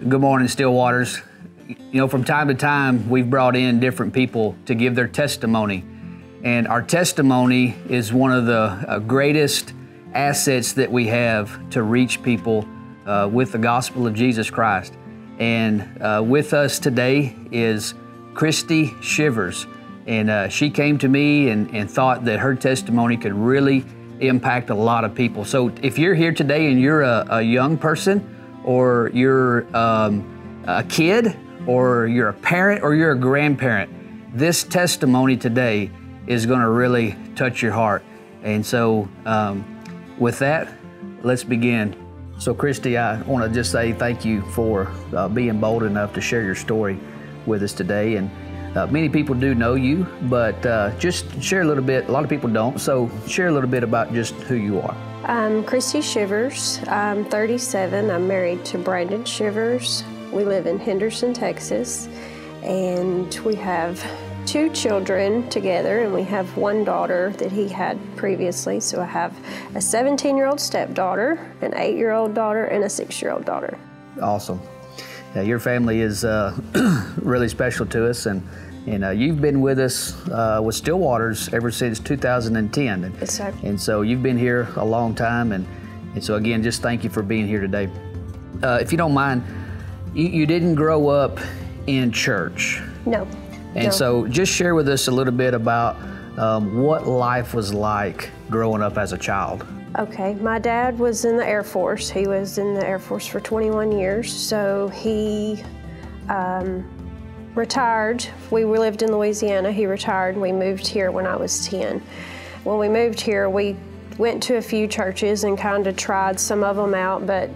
Good morning, Stillwaters. You know, from time to time, we've brought in different people to give their testimony. And our testimony is one of the greatest assets that we have to reach people with the gospel of Jesus Christ. And with us today is Kristy Shivers. And she came to me and thought that her testimony could really impact a lot of people. So if you're here today and you're a young person, or you're a kid, or you're a parent, or you're a grandparent, this testimony today is going to really touch your heart. And so with that, let's begin. So Kristy, I want to just say thank you for being bold enough to share your story with us today. And many people do know you, but just share a little bit. A lot of people don't, so share a little bit about just who you are. I'm Kristy Shivers. I'm 37. I'm married to Brandon Shivers. We live in Henderson, Texas, and we have 2 children together, and we have 1 daughter that he had previously. So I have a 17-year-old stepdaughter, an 8-year-old daughter, and a 6-year-old daughter. Awesome. Yeah, your family is really special to us, and you've been with us with Stillwaters ever since 2010. Yes, sir. And so you've been here a long time, and so again, just thank you for being here today. If you don't mind, you didn't grow up in church. No. And so just share with us a little bit about what life was like growing up as a child. Okay, my dad was in the Air Force. He was in the Air Force for 21 years, so he retired. We lived in Louisiana. He retired, and we moved here when I was 10. When we moved here, we went to a few churches and kind of tried some of them out, but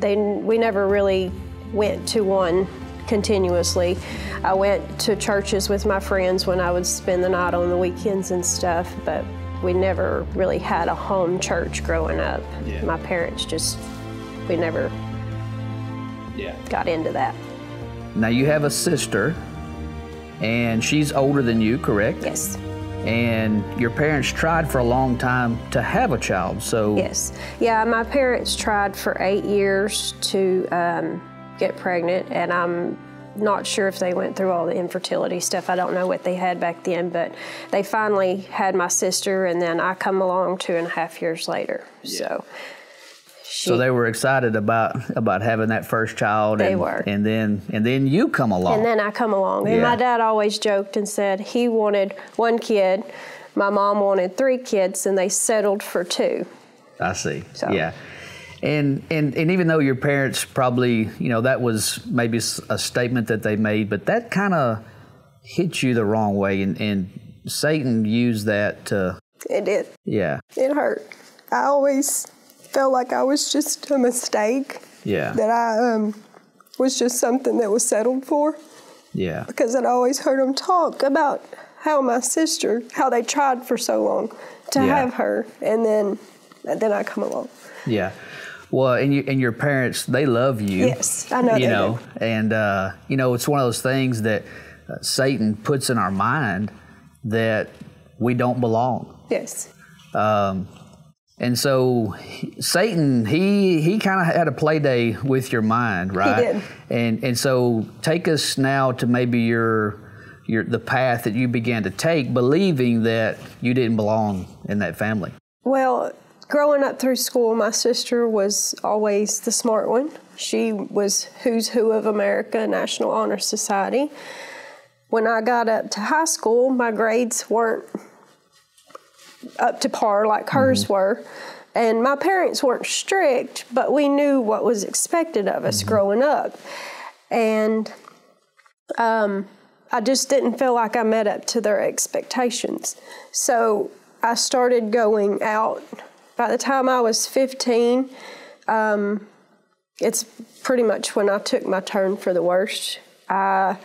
we never really went to one continuously. I went to churches with my friends when I would spend the night on the weekends and stuff, but we never really had a home church growing up. Yeah. My parents we never got into that. Now you have a sister, and she's older than you, correct? Yes. And your parents tried for a long time to have a child, so... Yes. Yeah, my parents tried for 8 years to get pregnant, and I'm not sure if they went through all the infertility stuff. I don't know what they had back then, but they finally had my sister, and then I come along 2.5 years later. Yeah. So they were excited about having that first child. They were. And then you come along. And then I come along. And my dad always joked and said he wanted 1 kid, my mom wanted 3 kids, and they settled for 2. I see. So. Yeah. And even though your parents probably, that was maybe a statement that they made, but that kind of hit you the wrong way, and Satan used that to... It did. Yeah. It hurt. I always felt like I was just a mistake. Yeah. That I was just something that was settled for. Yeah. Because I'd always heard them talk about how my sister, how they tried for so long to have her, and then I come along. Yeah. Well, and your parents, they love you. Yes, I know they do. And, it's one of those things that Satan puts in our mind that we don't belong. Yes. And so Satan, he kind of had a play day with your mind, right? He did. And so take us now to maybe the path that you began to take, believing that you didn't belong in that family. Well, growing up through school, my sister was always the smart one. She was who's who of America, National Honor Society. When I got up to high school, my grades weren't up to par like hers were. And my parents weren't strict, but we knew what was expected of us growing up. And I just didn't feel like I met up to their expectations. So I started going out. By the time I was 15, it's pretty much when I took my turn for the worst. I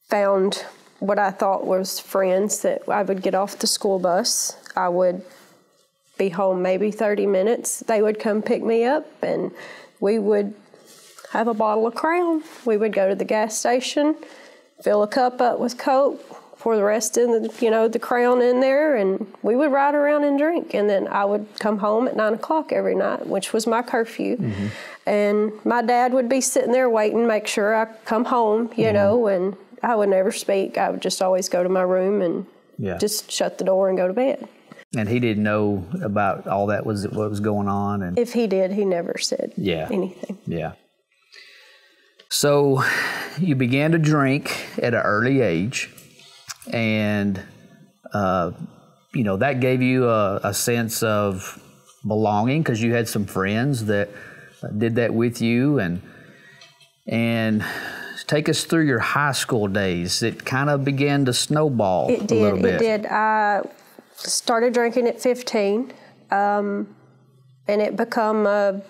found what I thought was friends that I would get off the school bus. I would be home maybe 30 minutes. They would come pick me up, and we would have a bottle of Crown. We would go to the gas station, fill a cup up with Coke, pour the rest in the Crown in there, and we would ride around and drink. And then I would come home at 9 o'clock every night, which was my curfew. Mm-hmm. And my dad would be sitting there waiting, make sure I come home, you know, and I would never speak. I would just always go to my room and just shut the door and go to bed. And he didn't know about all that, what was going on? And if he did, he never said anything. Yeah. So you began to drink at an early age, and, that gave you a sense of belonging because you had some friends that did that with you. And take us through your high school days. It kind of began to snowball a little bit. It did. I started drinking at 15, and it become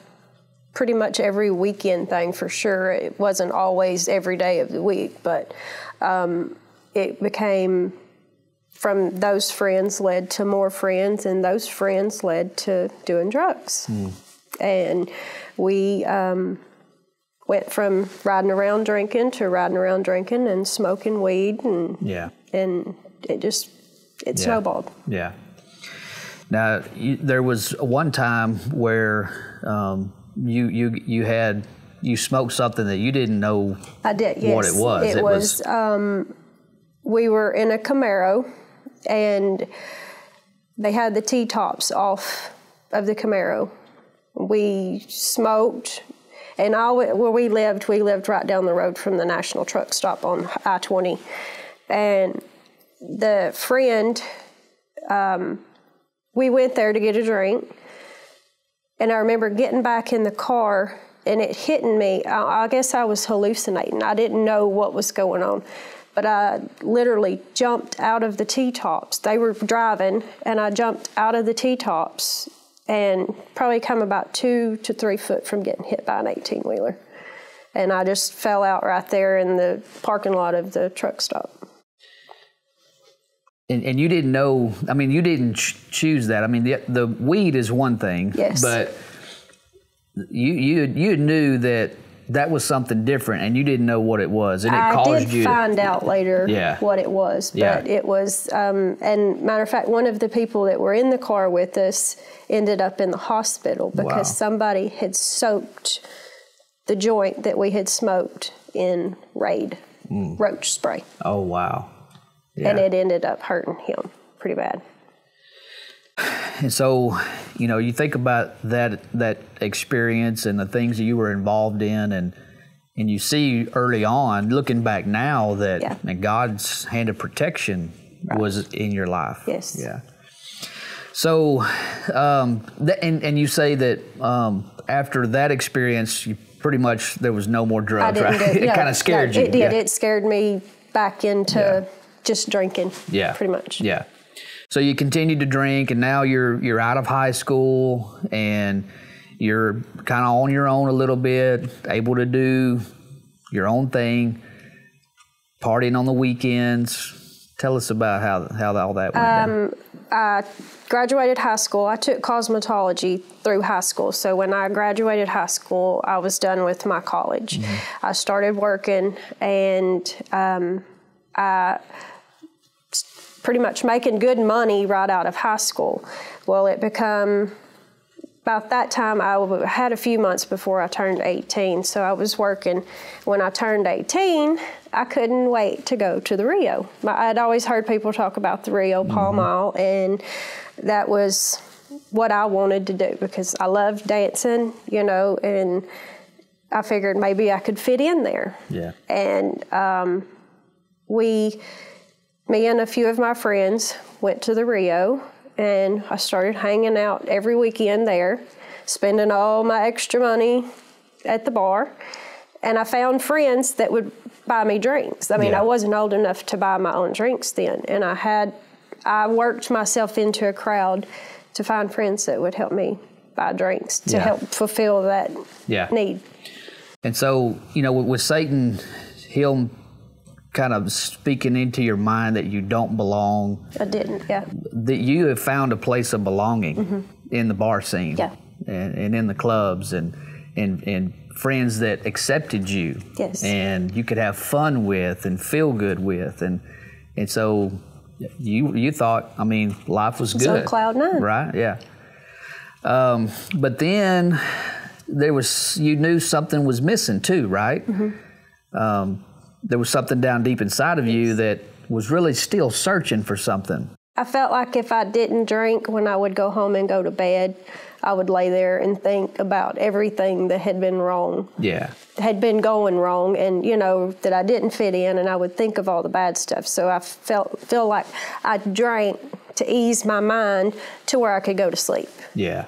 pretty much every weekend thing for sure. It wasn't always every day of the week, but it became, from those friends led to more friends, and those friends led to doing drugs. And we went from riding around drinking to riding around drinking and smoking weed, and it snowballed. Yeah. Now, there was one time where you smoked something that you didn't know. I did, yes. What it was. It was we were in a Camaro, and they had the T-tops off of the Camaro. We smoked, and where we lived right down the road from the National Truck Stop on I-20. And the friend, we went there to get a drink, and I remember getting back in the car and it hitting me. I guess I was hallucinating. I didn't know what was going on, but I literally jumped out of the T-tops. They were driving, and I jumped out of the T-tops and probably come about 2 to 3 foot from getting hit by an 18-wheeler. And I just fell out right there in the parking lot of the truck stop. And you didn't know, I mean, you didn't choose that. I mean, the weed is one thing, yes, but you knew that was something different, and you didn't know what it was, and it caused you. I did find out later what it was, but it was, and matter of fact, one of the people that were in the car with us ended up in the hospital because somebody had soaked the joint that we had smoked in Raid roach spray. Oh, wow. Yeah. And it ended up hurting him pretty bad. And so, you think about that experience and the things that you were involved in, and you see early on, looking back now, that God's hand of protection was in your life. Yes. Yeah. So, and you say that after that experience, you pretty much, there was no more drugs, right? It kind of scared you. It did. It scared me back into just drinking. Yeah. Pretty much. Yeah. So you continued to drink, and now you're out of high school, and you're kind of on your own a little bit, able to do your own thing, partying on the weekends. Tell us about how all that went down. I graduated high school. I took cosmetology through high school. So when I graduated high school, I was done with my college. Mm-hmm. I started working, and I pretty much making good money right out of high school. Well, it become about that time, I had a few months before I turned 18, so I was working. When I turned 18, I couldn't wait to go to the Rio. I'd always heard people talk about the Rio, Pall Mall, and that was what I wanted to do because I loved dancing, and I figured maybe I could fit in there. Yeah. And me and a few of my friends went to the Rio, and I started hanging out every weekend there, spending all my extra money at the bar. And I found friends that would buy me drinks. I mean, I wasn't old enough to buy my own drinks then. And I worked myself into a crowd to find friends that would help me buy drinks to help fulfill that need. And so, with Satan, he'll kind of speaking into your mind that you don't belong. I didn't, that you have found a place of belonging in the bar scene, and in the clubs, and friends that accepted you, and you could have fun with and feel good with, and And so you thought, I mean, life was good. On cloud nine. Right, yeah. But then you knew something was missing too, right? There was something down deep inside of you that was really still searching for something. I felt like if I didn't drink when I would go home and go to bed, I would lay there and think about everything that had been wrong. Yeah. Had been going wrong, and that I didn't fit in, and I would think of all the bad stuff. So I feel like I drank to ease my mind to where I could go to sleep. Yeah.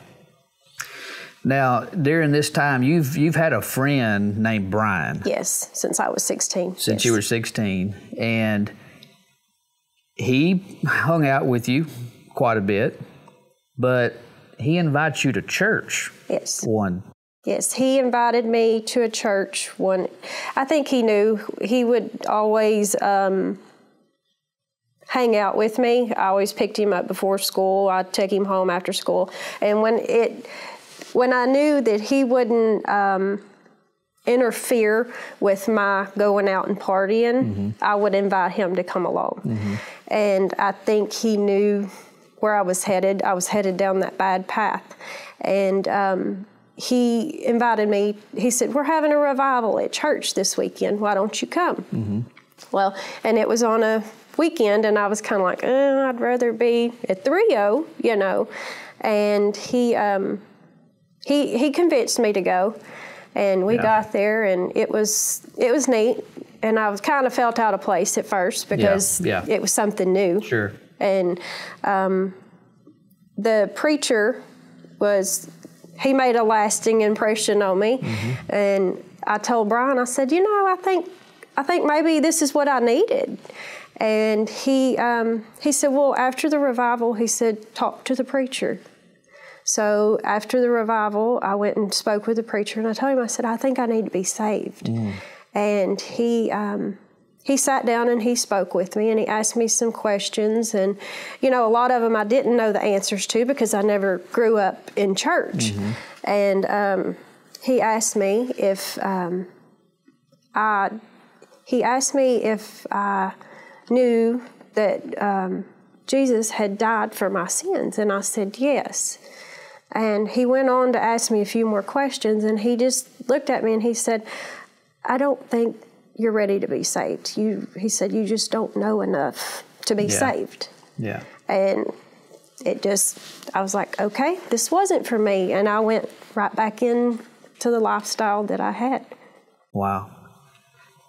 Now, during this time, you've had a friend named Brian. Yes, since I was 16. Since you were 16, and he hung out with you quite a bit, but he invites you to church. Yes. Yes, he invited me to a church one. I think he knew he would always hang out with me. I always picked him up before school. I'd take him home after school. And when I knew that he wouldn't interfere with my going out and partying, I would invite him to come along. And I think he knew where I was headed. I was headed down that bad path. And he invited me. He said, "We're having a revival at church this weekend. Why don't you come?" Well, and it was on a weekend, and I was kind of like, I'd rather be at the Rio, And he convinced me to go, and we got there, and it was neat. And I was kind of felt out of place at first because it was something new. Sure. And the preacher he made a lasting impression on me. And I told Brian, I said, I think maybe this is what I needed. And he said, well, after the revival, he said, talk to the preacher. So after the revival, I went and spoke with the preacher, and I told him, I said, I think I need to be saved. And he sat down and he spoke with me, and he asked me some questions. And, a lot of them I didn't know the answers to because I never grew up in church. And he asked me if I knew that Jesus had died for my sins. And I said, yes. And he went on to ask me a few more questions, and he just looked at me and he said, I don't think you're ready to be saved. He said, you just don't know enough to be saved. Yeah. And I was like, okay, this wasn't for me. And I went right back into the lifestyle that I had. Wow.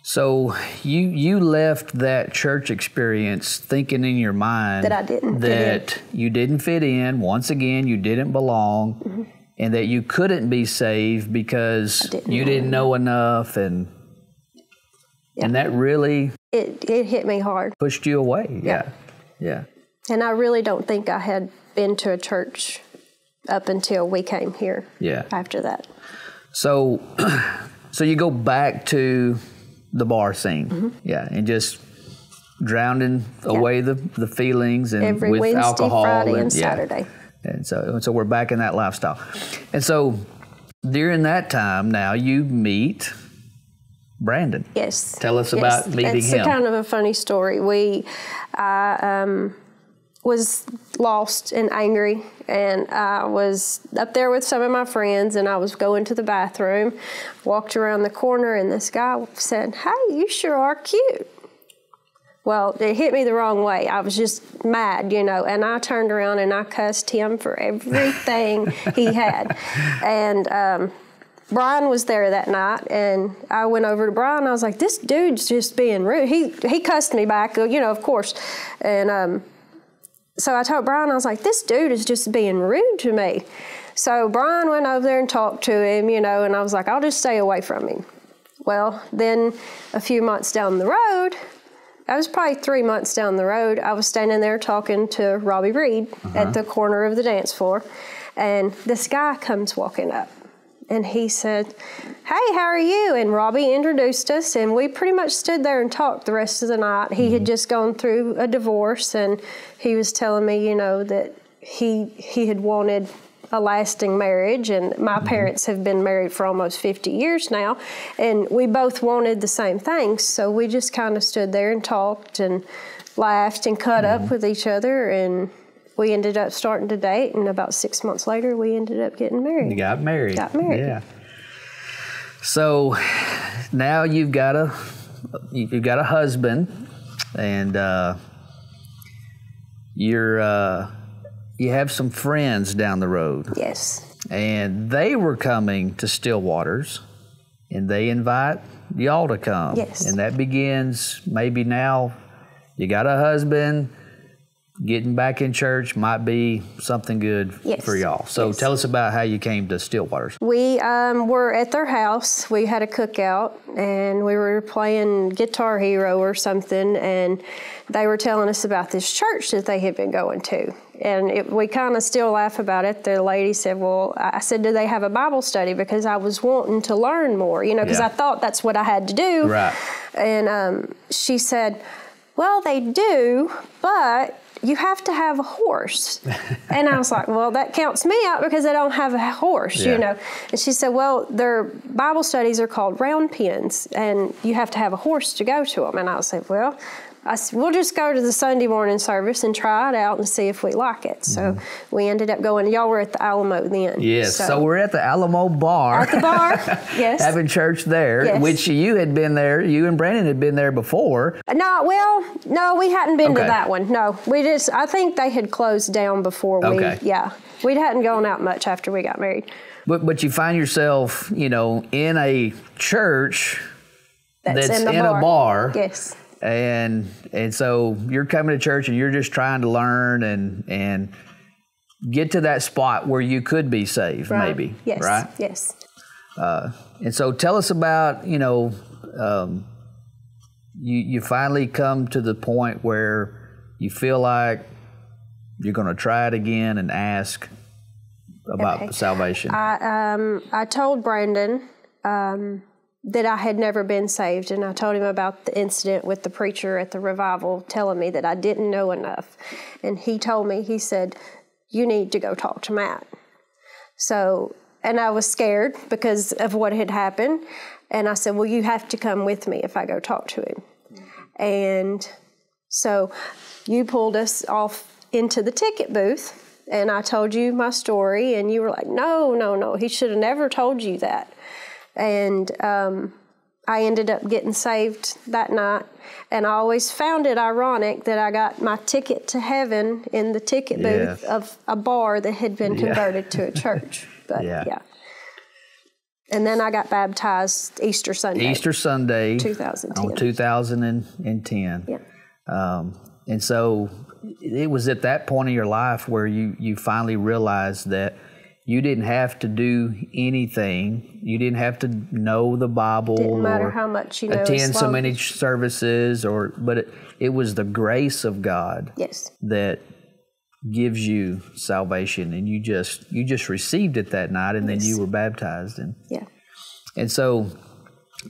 So you left that church experience thinking in your mind that I didn't fit in. You didn't fit in. Once again, you didn't belong, and that you couldn't be saved because you didn't know enough, and that really it hit me hard. Pushed you away. Yeah. And I really don't think I had been to a church up until we came here. Yeah. After that. So you go back to the bar scene, and just drowning away the feelings and every with Wednesday, alcohol Friday, and Saturday. And so we're back in that lifestyle. And so during that time, now you meet Brandon. Yes. Tell us about meeting him. It's kind of a funny story. I was lost and angry, and I was up there with some of my friends, and I was going to the bathroom, walked around the corner, and this guy said, "Hey, you sure are cute." Well, it hit me the wrong way. I was just mad, and I turned around and I cussed him for everything he had. And Brian was there that night, and I went over to Brian. I was like, "This dude's just being rude." He cussed me back, of course. And so I told Brian, I was like, "This dude is just being rude to me." So Brian went over there and talked to him, and I was like, "I'll just stay away from him." Well, then a few months down the road, I was probably 3 months down the road, I was standing there talking to Robbie Reed at the corner of the dance floor, and this guy comes walking up. And he said, "Hey, how are you?" And Robbie introduced us, and we pretty much stood there and talked the rest of the night. He had just gone through a divorce, and he was telling me, that he had wanted a lasting marriage, and my parents have been married for almost 50 years now, and we both wanted the same things. So we just kind of stood there and talked and laughed and caught up with each other, and we ended up starting to date, and about 6 months later, we ended up getting married. You got married. Got married. Yeah. So now you've got a husband, and you have some friends down the road. Yes. And they were coming to Stillwaters, and they invite y'all to come. Yes. And that begins, maybe now you got a husband, getting back in church might be something good for y'all. So tell us about how you came to Stillwaters. We were at their house. We had a cookout, and we were playing Guitar Hero or something, and they were telling us about this church that they had been going to. And we kind of still laugh about it. The lady said, well, I said, do they have a Bible study? Because I was wanting to learn more, because I thought that's what I had to do. Right. And she said, well, they do, but you have to have a horse. And I was like, well, that counts me out because I don't have a horse, And she said, well, their Bible studies are called round pens, and you have to have a horse to go to them. And I said, well, we'll just go to the Sunday morning service and try it out and see if we like it. So we ended up going. Y'all were at the Alamo then. Yes, so we're at the Alamo bar. At the bar, yes. Having church there, which you had been there, you and Brandon had been there before. No, we hadn't been to that one. No, I think they had closed down before we hadn't gone out much after we got married. But you find yourself, in a church that's in a bar. Yes. And so you're coming to church and you're just trying to learn and get to that spot where you could be saved, maybe. Yes. Right? Yes. And so tell us about, you finally come to the point where you feel like you're going to try it again and ask about salvation. I told Brandon that I had never been saved, and I told him about the incident with the preacher at the revival telling me that I didn't know enough. And he told me, he said, you need to go talk to Matt. So, and I was scared because of what had happened. And I said, well, you have to come with me if I go talk to him. And so you pulled us off into the ticket booth, and I told you my story, and you were like, no, he should have never told you that. And I ended up getting saved that night. And I always found it ironic that I got my ticket to heaven in the ticket booth of a bar that had been converted to a church. But And then I got baptized Easter Sunday. 2010. On 2010. Yeah. And so it was at that point in your life where you finally realized that you didn't have to do anything. You didn't have to know the Bible. Didn't matter how much you know. Attend so many services, but it was the grace of God that gives you salvation, and you just received it that night, and then you were baptized. And so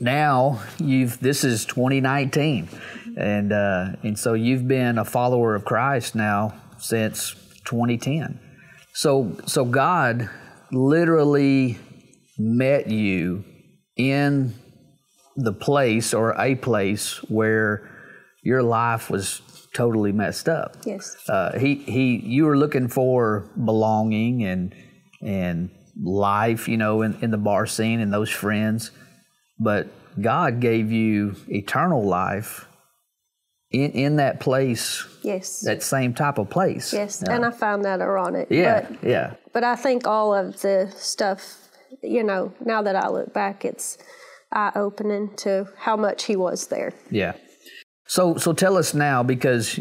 now this is 2019, and so you've been a follower of Christ now since 2010. So God literally met you in the place or a place where your life was totally messed up. Yes. You were looking for belonging and life, in the bar scene and those friends, but God gave you eternal life in that place. Yes. That same type of place. Yes, and I found that ironic. Yeah. But I think all of the stuff, now that I look back, it's eye-opening to how much He was there. Yeah. So tell us now, because,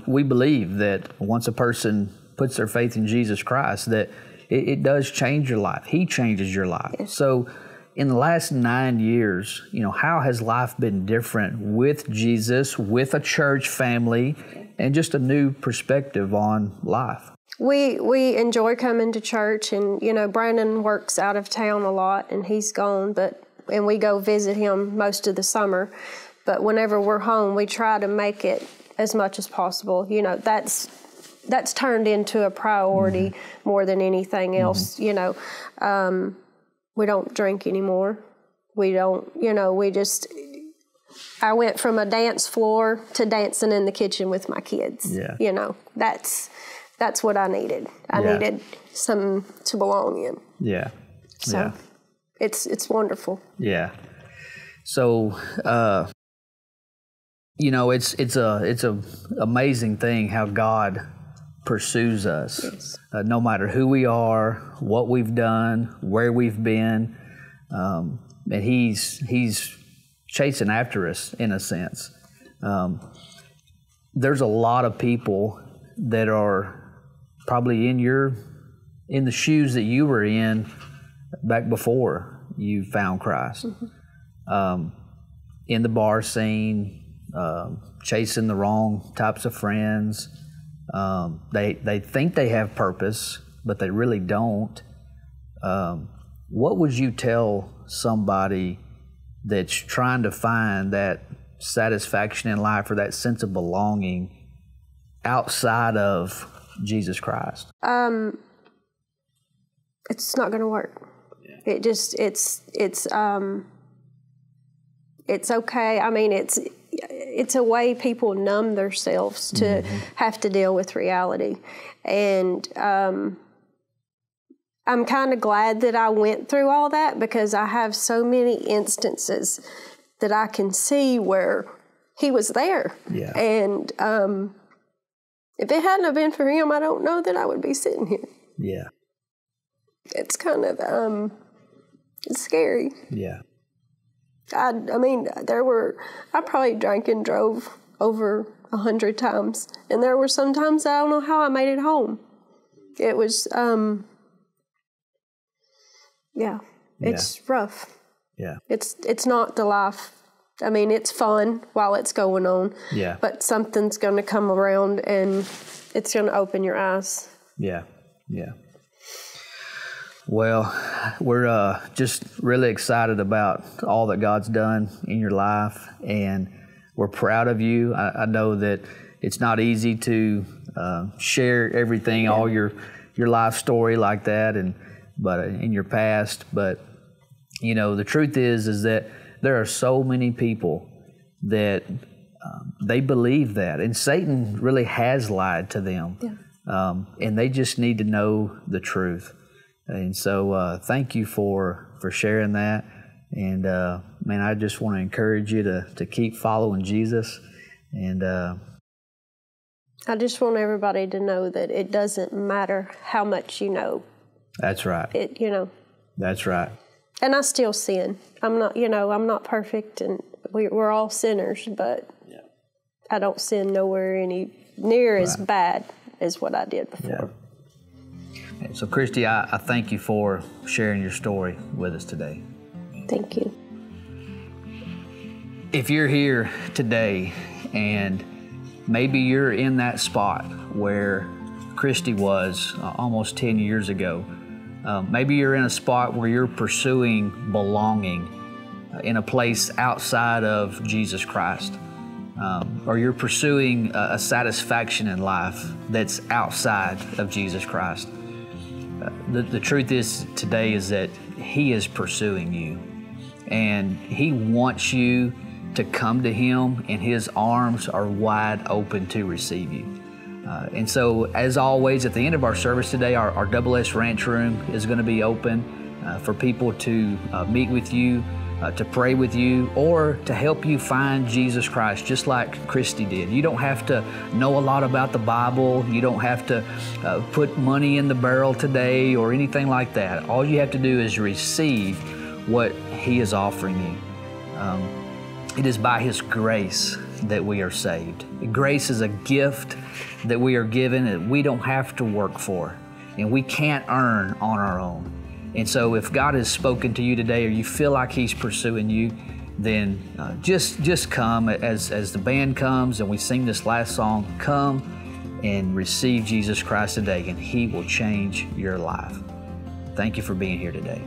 we believe that once a person puts their faith in Jesus Christ, that it does change your life. He changes your life. Yes. So in the last 9 years, how has life been different with Jesus, with a church family, and just a new perspective on life? We enjoy coming to church, and, Brandon works out of town a lot, and he's gone, and we go visit him most of the summer. But whenever we're home, we try to make it as much as possible. That's turned into a priority more than anything else. We don't drink anymore. We don't, I went from a dance floor to dancing in the kitchen with my kids. Yeah. You know, that's what I needed. I needed something to belong in. Yeah. So it's wonderful. Yeah. So, you know, it's a amazing thing how God pursues us. Yes. No matter who we are, what we've done, where we've been, and He's chasing after us in a sense. There's a lot of people that are probably in the shoes that you were in back before you found Christ. Mm-hmm. In the bar scene, chasing the wrong types of friends. They think they have purpose, but they really don't. What would you tell somebody that's trying to find that satisfaction in life or that sense of belonging outside of Jesus Christ? It's not going to work. Yeah. It's okay. I mean, it's a way people numb themselves to have to deal with reality. And I'm kind of glad that I went through all that, because I have so many instances that I can see where He was there. Yeah. And if it hadn't have been for Him, I don't know that I would be sitting here. Yeah. It's kind of it's scary. Yeah. I mean, I probably drank and drove over 100 times. And there were some times I don't know how I made it home. It was, it's rough. Yeah. It's not the life. I mean, it's fun while it's going on. Yeah. But something's going to come around and it's going to open your eyes. Yeah. Yeah. Well, we're just really excited about all that God's done in your life, and we're proud of you. I know that it's not easy to share everything, all your life story like that, but in your past. But you know, the truth is that there are so many people that they believe that, and Satan really has lied to them, and they just need to know the truth. And so thank you for sharing that. And, man, I just want to encourage you to keep following Jesus. And I just want everybody to know that it doesn't matter how much you know. That's right. That's right. And I still sin. I'm not perfect, and we're all sinners, but I don't sin nowhere near as bad as what I did before. Yeah. So, Kristy, I thank you for sharing your story with us today. Thank you. If you're here today and maybe you're in that spot where Kristy was almost 10 years ago, maybe you're in a spot where you're pursuing belonging in a place outside of Jesus Christ, or you're pursuing a satisfaction in life that's outside of Jesus Christ. The truth is today is that He is pursuing you, and He wants you to come to Him, and His arms are wide open to receive you. And so, as always, at the end of our service today, our SS Ranch Room is going to be open for people to meet with you, to pray with you, or to help you find Jesus Christ, just like Kristy did. You don't have to know a lot about the Bible. You don't have to put money in the barrel today or anything like that. All you have to do is receive what He is offering you. It is by His grace that we are saved. Grace is a gift that we are given that we don't have to work for, and we can't earn on our own. And so if God has spoken to you today, or you feel like He's pursuing you, then just come as the band comes and we sing this last song. Come and receive Jesus Christ today, and He will change your life. Thank you for being here today.